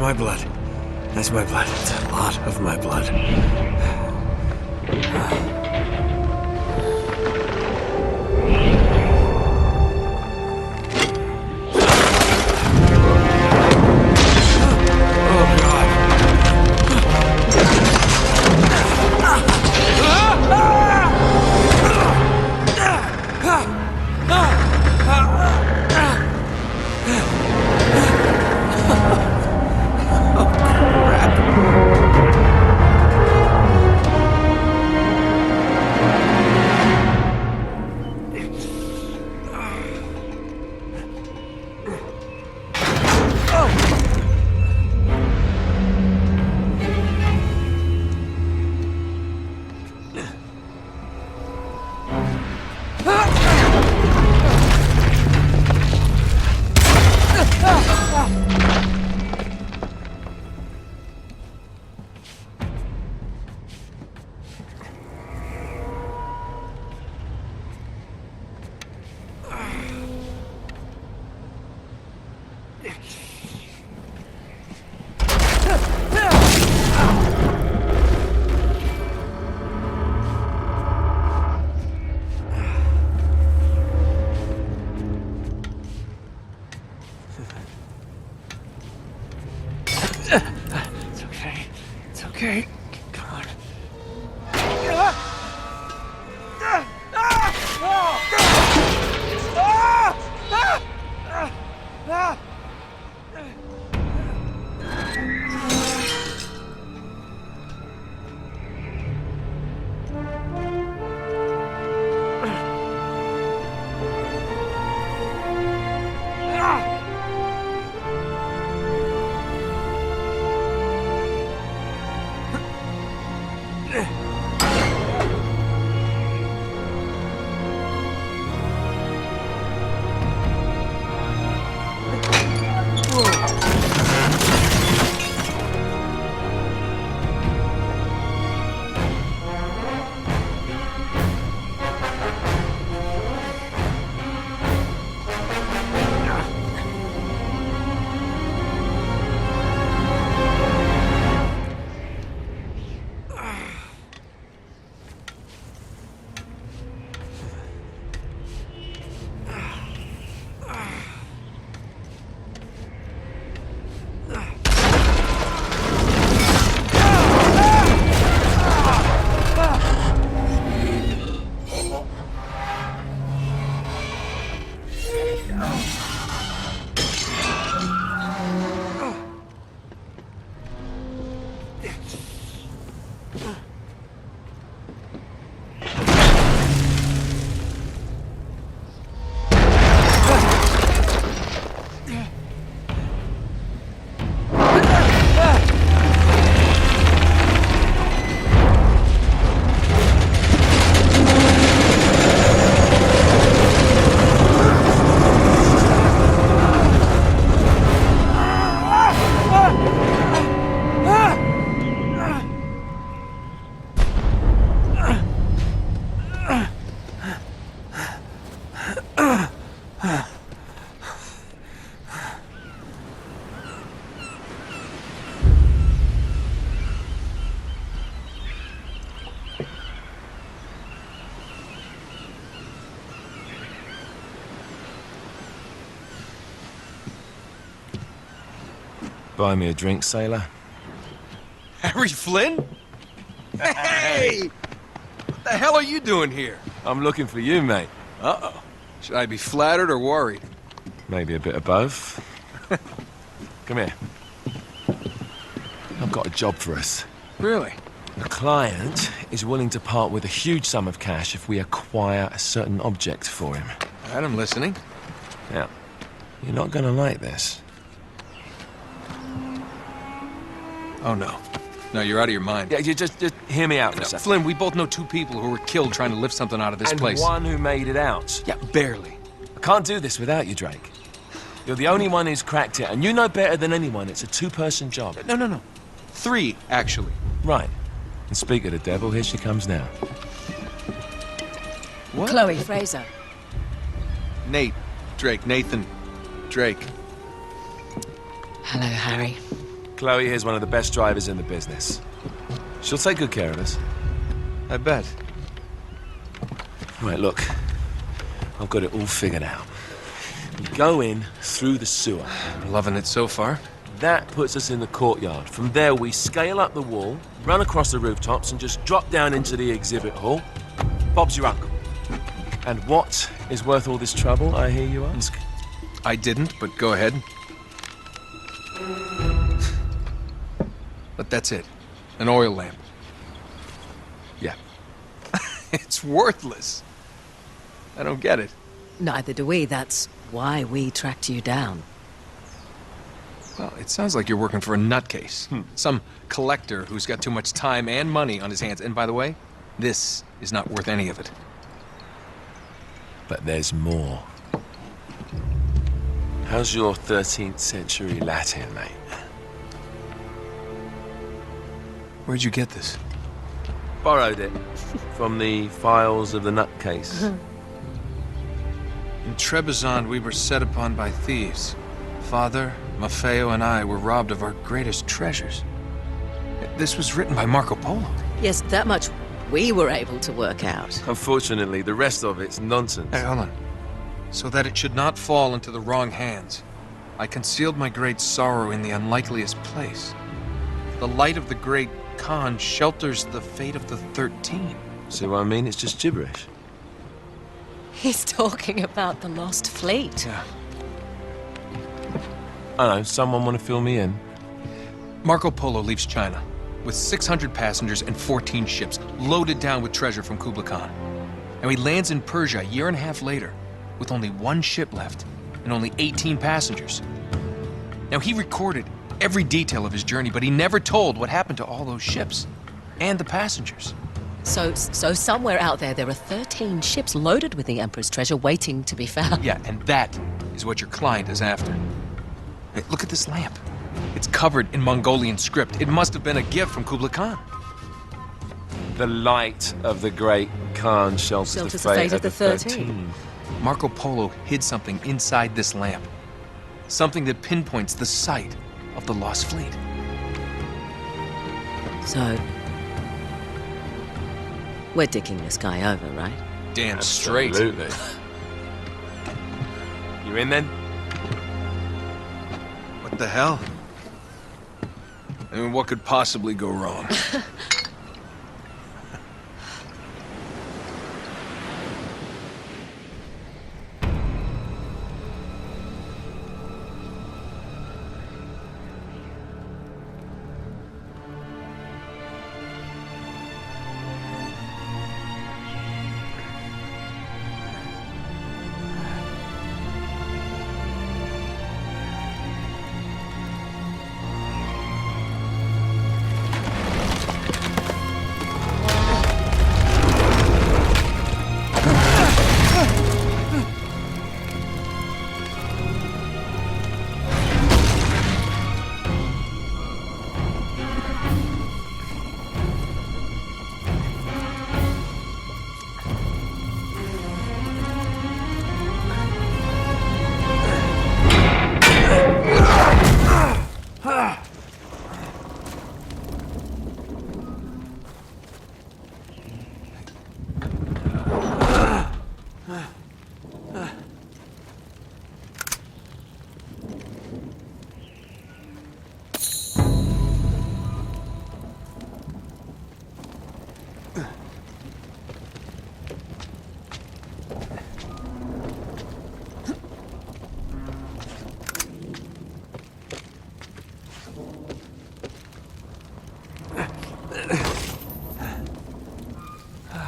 my blood. That's my blood. It's a lot of my blood. Okay, come on. Buy me a drink, sailor. Harry Flynn? Hey! What the hell are you doing here? I'm looking for you, mate. Uh-oh. Should I be flattered or worried? Maybe a bit of both. Come here. I've got a job for us. Really? The client is willing to part with a huge sum of cash if we acquire a certain object for him. I'm listening. Now, you're not gonna like this. Oh, no. No, you're out of your mind. Yeah, you just hear me out for a second. Flynn, we both know two people who were killed trying to lift something out of this place. And one who made it out. Yeah, barely. I can't do this without you, Drake. You're the only one who's cracked it, and you know better than anyone it's a two-person job. No. 3, actually. Right. And speak of the devil, here she comes now. What? Chloe Fraser. Nathan. Drake. Hello, Harry. Chloe here's one of the best drivers in the business. She'll take good care of us. I bet. Right, look. I've got it all figured out. We go in through the sewer. Loving it so far. That puts us in the courtyard. From there, we scale up the wall, run across the rooftops, and just drop down into the exhibit hall. Bob's your uncle. And what is worth all this trouble, I hear you ask? I didn't, but go ahead. But that's it. An oil lamp. Yeah. It's worthless. I don't get it. Neither do we. That's why we tracked you down. Well, it sounds like you're working for a nutcase. Some collector who's got too much time and money on his hands. And by the way, this is not worth any of it. But there's more. How's your 13th century Latin, mate? Where'd you get this? Borrowed it from the files of the nutcase. In Trebizond, we were set upon by thieves. Father, Maffeo, and I were robbed of our greatest treasures. This was written by Marco Polo. Yes, that much we were able to work out. Unfortunately, the rest of it's nonsense. Hey, hold on. So that it should not fall into the wrong hands, I concealed my great sorrow in the unlikeliest place. The light of the great Khan shelters the fate of the 13. See what I mean? It's just gibberish. He's talking about the lost fleet. Yeah. I know, someone want to fill me in? Marco Polo leaves China with 600 passengers and 14 ships loaded down with treasure from Kublai Khan. And he lands in Persia a year and a half later with only one ship left and only 18 passengers. Now, he recorded every detail of his journey, but he never told what happened to all those ships and the passengers. So somewhere out there are 13 ships loaded with the Emperor's treasure waiting to be found. Yeah, and that is what your client is after. Hey, look at this lamp. It's covered in Mongolian script. It must have been a gift from Kublai Khan. The light of the great Khan shelters the fate of the 13. Marco Polo hid something inside this lamp. Something that pinpoints the site of the lost fleet. So, we're dicking this guy over, right? Damn straight. Absolutely. You in then? What the hell? I mean, what could possibly go wrong?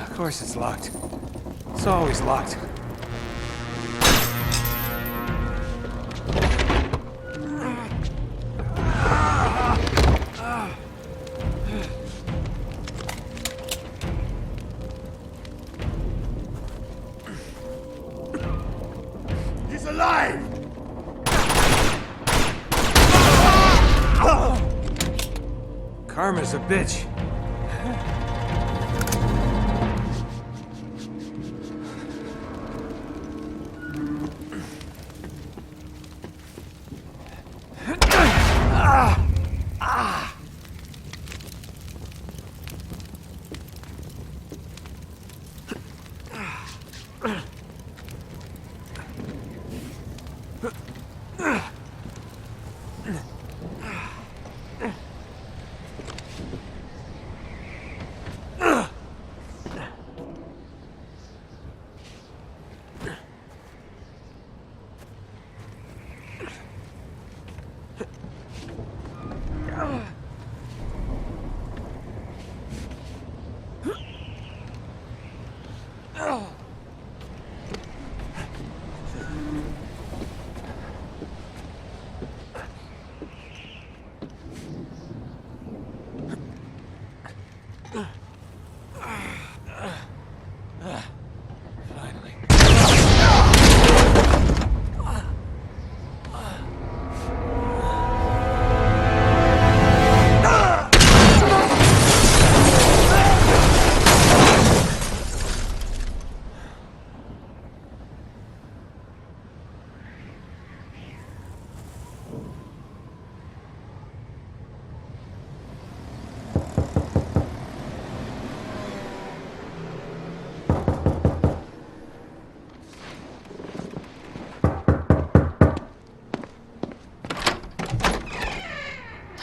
Of course it's locked. It's always locked. He's alive! Karma's a bitch.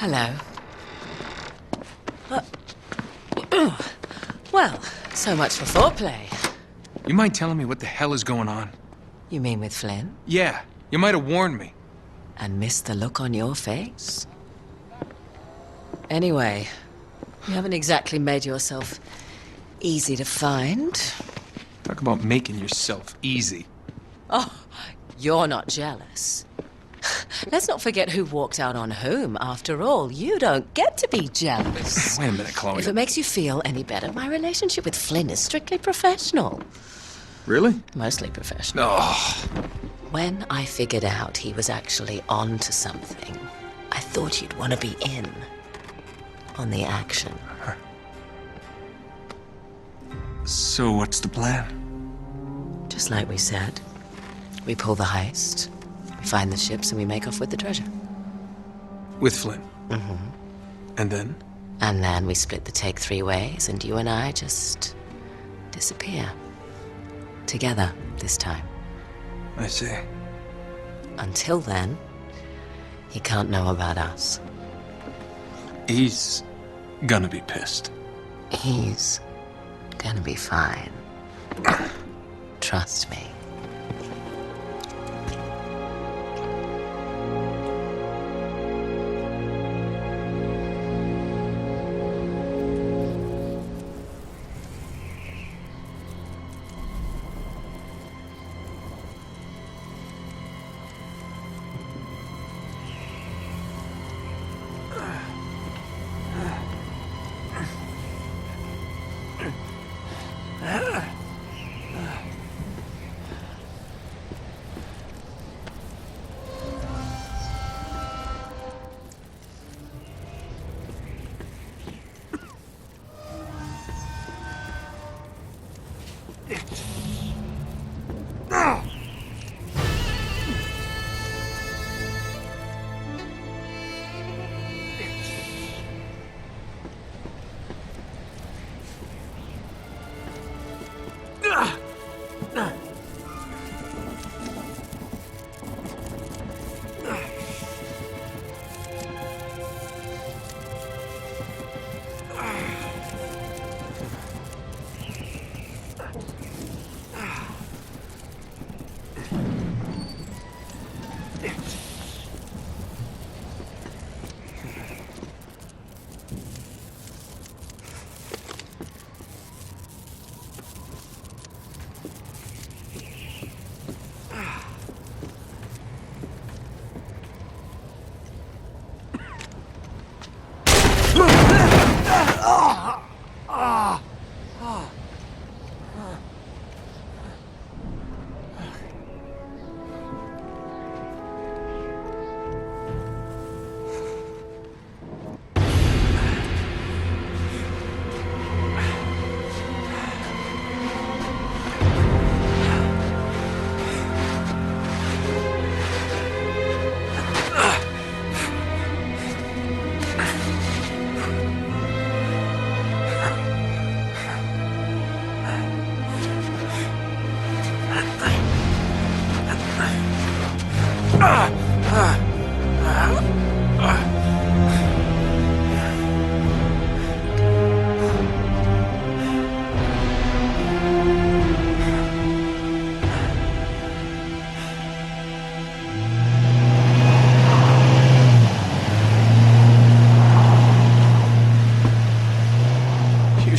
Hello. Well, so much for foreplay. You mind telling me what the hell is going on? You mean with Flynn? Yeah, you might have warned me. And missed the look on your face? Anyway, you haven't exactly made yourself easy to find. Talk about making yourself easy. Oh, you're not jealous. Let's not forget who walked out on whom. After all, you don't get to be jealous. Wait a minute, Chloe. If it makes you feel any better, my relationship with Flynn is strictly professional. Really? Mostly professional. Oh. When I figured out he was actually on to something, I thought you'd want to be in on the action. So what's the plan? Just like we said, we pull the heist, we find the ships, and we make off with the treasure. With Flynn? Mm-hmm. And then? And then we split the take 3 ways, and you and I just disappear. Together, this time. I see. Until then, he can't know about us. He's gonna be pissed. He's gonna be fine. Trust me.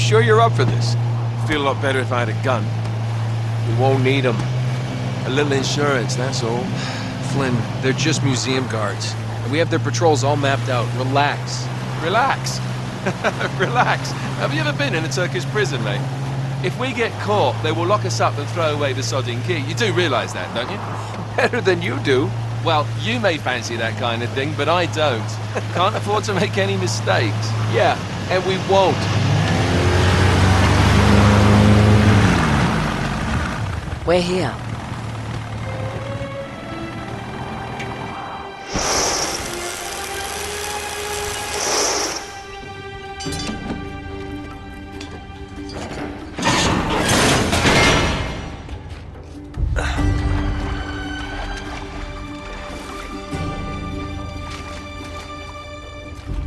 sure you're up for this? Feel a lot better if I had a gun. We won't need them. A little insurance, that's all. Flynn, they're just museum guards. And we have their patrols all mapped out. Relax. Relax. Relax. Have you ever been in a Turkish prison, mate? If we get caught, they will lock us up and throw away the sodding key. You do realize that, don't you? Better than you do. Well, you may fancy that kind of thing, but I don't. Can't afford to make any mistakes. Yeah, and we won't. We're here.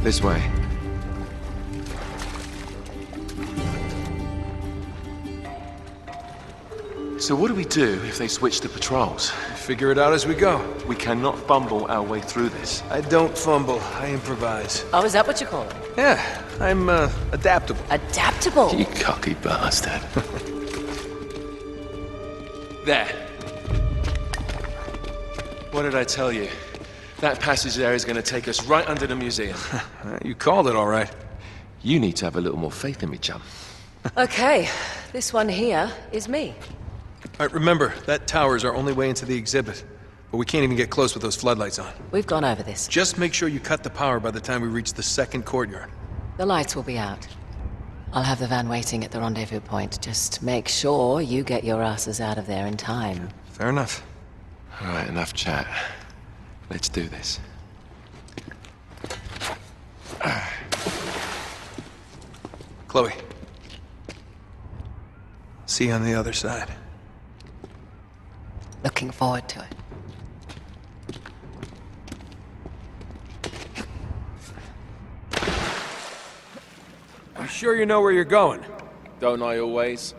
This way. So what do we do if they switch the patrols? Figure it out as we go. We cannot fumble our way through this. I don't fumble, I improvise. Oh, is that what you call it? Yeah, I'm, adaptable. Adaptable. You cocky bastard. There. What did I tell you? That passage there is going to take us right under the museum. You called it all right. You need to have a little more faith in me, chum. Okay, this one here is me. All right, remember, that tower is our only way into the exhibit. But we can't even get close with those floodlights on. We've gone over this. Just make sure you cut the power by the time we reach the second courtyard. The lights will be out. I'll have the van waiting at the rendezvous point. Just make sure you get your asses out of there in time. Fair enough. All right, enough chat. Let's do this. Chloe. See you on the other side. Looking forward to it. You sure you know where you're going? Don't I always?